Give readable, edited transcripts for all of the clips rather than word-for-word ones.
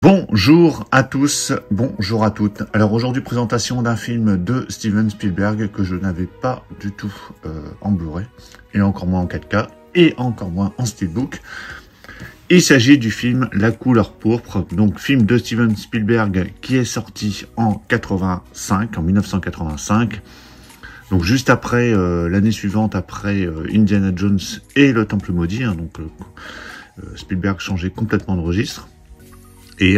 Bonjour à tous, bonjour à toutes. Alors aujourd'hui, présentation d'un film de Steven Spielberg que je n'avais pas du tout en Blu-ray, et encore moins en 4K, et encore moins en Steelbook. Il s'agit du film La couleur pourpre, donc film de Steven Spielberg qui est sorti en 1985. Donc juste après, l'année suivante, après Indiana Jones et le Temple maudit, hein, donc Spielberg changeait complètement de registre. Et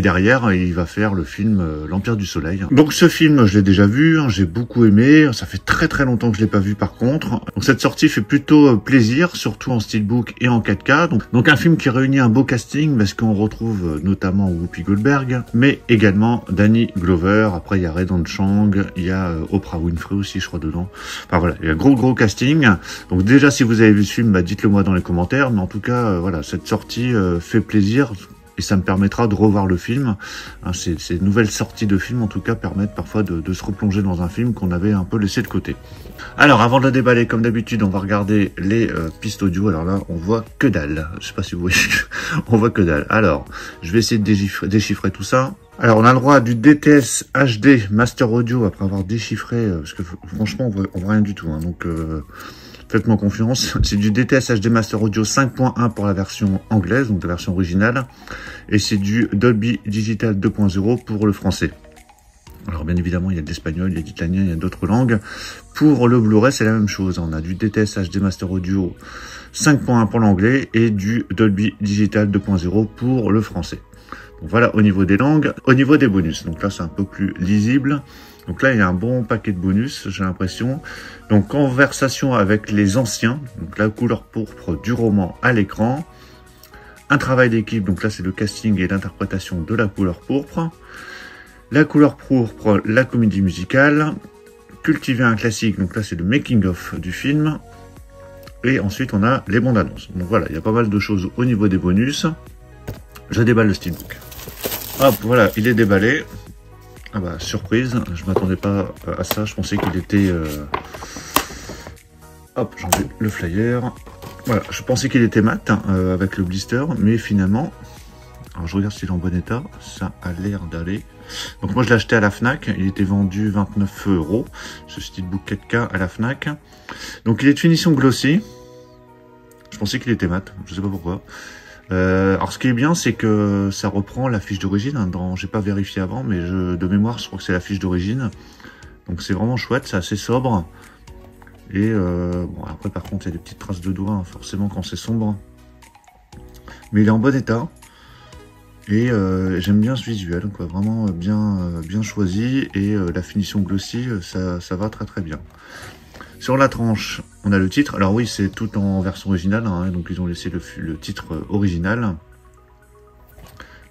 derrière, il va faire le film L'Empire du Soleil. Donc ce film, je l'ai déjà vu, hein, j'ai beaucoup aimé. Ça fait très longtemps que je l'ai pas vu par contre. Donc cette sortie fait plutôt plaisir, surtout en steelbook et en 4K. Donc un film qui réunit un beau casting parce qu'on retrouve notamment Whoopi Goldberg, mais également Danny Glover. Après il y a Redon Chang, il y a Oprah Winfrey aussi, je crois, dedans. Enfin voilà, il y a gros casting. Donc déjà, si vous avez vu ce film, bah, dites-le moi dans les commentaires. Mais en tout cas, voilà, cette sortie fait plaisir. Et ça me permettra de revoir le film. Hein, ces nouvelles sorties de films, en tout cas, permettent parfois de se replonger dans un film qu'on avait un peu laissé de côté. Alors, avant de le déballer, comme d'habitude, on va regarder les pistes audio. Alors là, on voit que dalle. Je sais pas si vous voyez, on voit que dalle. Alors, je vais essayer de déchiffrer tout ça. Alors, on a le droit du DTS HD Master Audio après avoir déchiffré, parce que franchement, on voit rien du tout. Hein, donc, faites-moi confiance. C'est du DTS HD Master Audio 5.1 pour la version anglaise, donc la version originale. Et c'est du Dolby Digital 2.0 pour le français. Alors bien évidemment, il y a de l'espagnol, il y a de l'italien, il y a d'autres langues. Pour le Blu-ray, c'est la même chose. On a du DTS HD Master Audio 5.1 pour l'anglais et du Dolby Digital 2.0 pour le français. Donc voilà au niveau des langues. Au niveau des bonus, donc là c'est un peu plus lisible. Donc là, il y a un bon paquet de bonus, j'ai l'impression. Donc, conversation avec les anciens. Donc, la couleur pourpre du roman à l'écran. Un travail d'équipe. Donc là, c'est le casting et l'interprétation de la couleur pourpre. La couleur pourpre, la comédie musicale. Cultiver un classique. Donc là, c'est le making-of du film. Et ensuite, on a les bandes annonces. Donc voilà, il y a pas mal de choses au niveau des bonus. Je déballe le steelbook. Hop, voilà, il est déballé. Ah bah, surprise, je m'attendais pas à ça, je pensais qu'il était... Hop, j'enlève le flyer. Voilà, je pensais qu'il était mat, avec le blister, mais finalement... Alors je regarde s'il est en bon état, ça a l'air d'aller. Donc moi je l'ai acheté à la Fnac, il était vendu 29 €, ce steelbook 4K à la Fnac. Donc il est de finition glossy. Je pensais qu'il était mat, je sais pas pourquoi. Alors ce qui est bien, c'est que ça reprend la fiche d'origine. Hein, j'ai pas vérifié avant, mais de mémoire, je crois que c'est la fiche d'origine. Donc c'est vraiment chouette, c'est assez sobre. Et bon, après par contre, il y a des petites traces de doigts, hein, forcément quand c'est sombre. Mais il est en bon état. Et j'aime bien ce visuel, quoi, vraiment bien choisi. Et la finition glossy, ça va très bien. Sur la tranche, on a le titre. Alors oui, c'est tout en version originale, hein, donc ils ont laissé le titre original.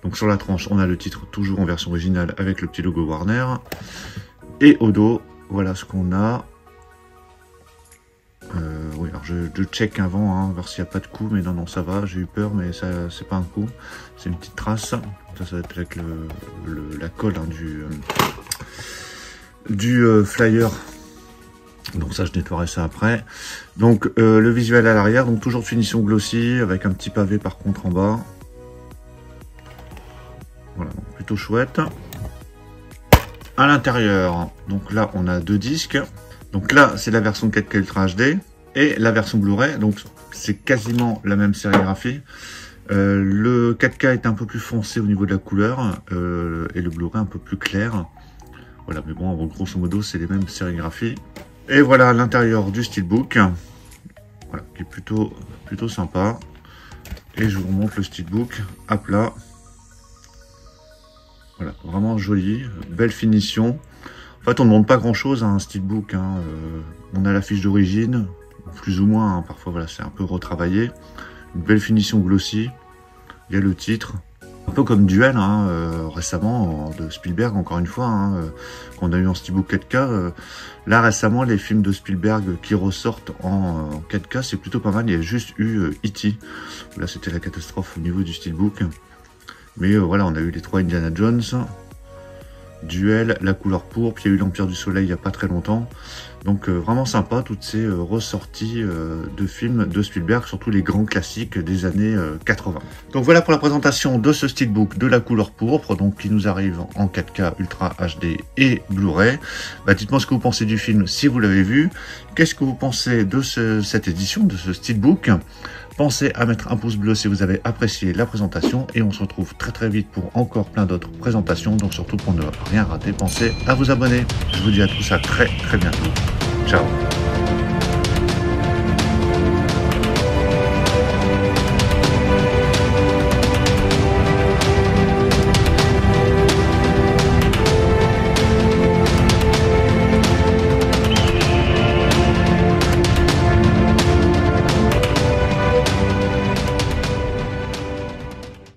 Donc sur la tranche, on a le titre toujours en version originale avec le petit logo Warner. Et au dos, voilà ce qu'on a. Oui, alors je check avant, hein, voir s'il n'y a pas de coup, mais non, ça va, j'ai eu peur, mais ça c'est pas un coup. C'est une petite trace. Ça va être avec la colle, hein, du flyer. Donc ça, je nettoierai ça après. Donc le visuel à l'arrière, donc toujours de finition glossy, avec un petit pavé par contre en bas. Voilà, donc plutôt chouette. À l'intérieur, donc là on a deux disques. Donc là c'est la version 4K Ultra HD et la version Blu-ray. Donc c'est quasiment la même sérigraphie. Le 4K est un peu plus foncé au niveau de la couleur et le Blu-ray un peu plus clair. Voilà, mais bon, grosso modo c'est les mêmes sérigraphies. Et voilà l'intérieur du steelbook, voilà, qui est plutôt sympa. Et je vous remonte le steelbook à plat. Voilà, vraiment joli, belle finition. En fait, on ne demande pas grand chose à un steelbook. Hein. On a la fiche d'origine, plus ou moins. Hein. Parfois, voilà, c'est un peu retravaillé. Une belle finition glossy. Il y a le titre. Un peu comme Duel, hein, récemment, de Spielberg, encore une fois, hein, qu'on a eu en steelbook 4K. Là, récemment, les films de Spielberg qui ressortent en 4K, c'est plutôt pas mal. Il y a juste eu E.T. Là, c'était la catastrophe au niveau du steelbook. Mais voilà, on a eu les 3 Indiana Jones. Duel, La couleur pourpre, il y a eu l'Empire du Soleil il n'y a pas très longtemps. Donc vraiment sympa, toutes ces ressorties de films de Spielberg, surtout les grands classiques des années 80. Donc voilà pour la présentation de ce steelbook de La couleur pourpre, donc qui nous arrive en 4K Ultra HD et Blu-ray. Bah, dites-moi ce que vous pensez du film si vous l'avez vu. Qu'est-ce que vous pensez de cette édition, de ce steelbook? Pensez à mettre un pouce bleu si vous avez apprécié la présentation et on se retrouve très très vite pour encore plein d'autres présentations. Donc surtout pour ne rien rater, pensez à vous abonner. Je vous dis à tous à très très bientôt. Ciao.